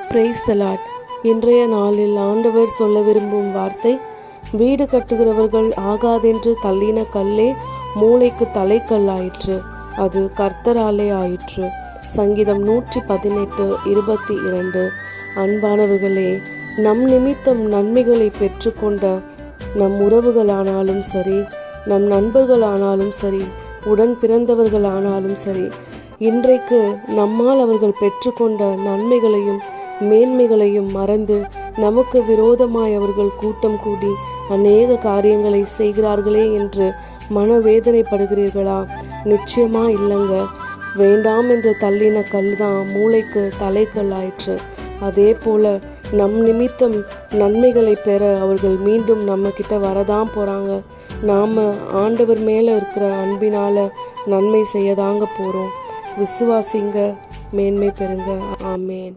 Praise the Lord. இன்றைய நாளில் ஆண்டவர் சொல்ல விரும்பும் வார்த்தை, வீடு கட்டுகிறவர்கள் ஆகாதென்று தள்ளின கல்லே மூளைக்கு தலைக்கல்லாயிற்று, அது கர்த்தராலே ஆயிற்று. சங்கீதம் 118:22. அன்பானவர்களே, நம் நிமித்தம் நன்மைகளை பெற்றுக்கொண்ட நம் உறவுகளானாலும் சரி, நம் நண்பர்களானாலும் சரி, உடன் பிறந்தவர்களானாலும் சரி, இன்றைக்கு நம்மால் அவர்கள் பெற்றுக்கொண்ட நன்மைகளையும் மேன்மைகளையும் மறந்து நமக்கு விரோதமாய் அவர்கள் கூட்டம் கூடி அநேக காரியங்களை செய்கிறார்களே என்று மனவேதனைப்படுகிறீர்களா? நிச்சயமா இல்லைங்க. வேண்டாம் என்று தள்ளின கல் தான் மூளைக்கு தலைக்கல்லாயிற்று. அதே போல நம் நிமித்தம் நன்மைகளை பெற அவர்கள் மீண்டும் நம்ம கிட்ட வரதான் போறாங்க. நாம ஆண்டவர் மேல இருக்கிற அன்பினால நன்மை செய்யதாங்க போறோம். விசுவாசிங்க, மேன்மை பெறுங்க. ஆமேன்.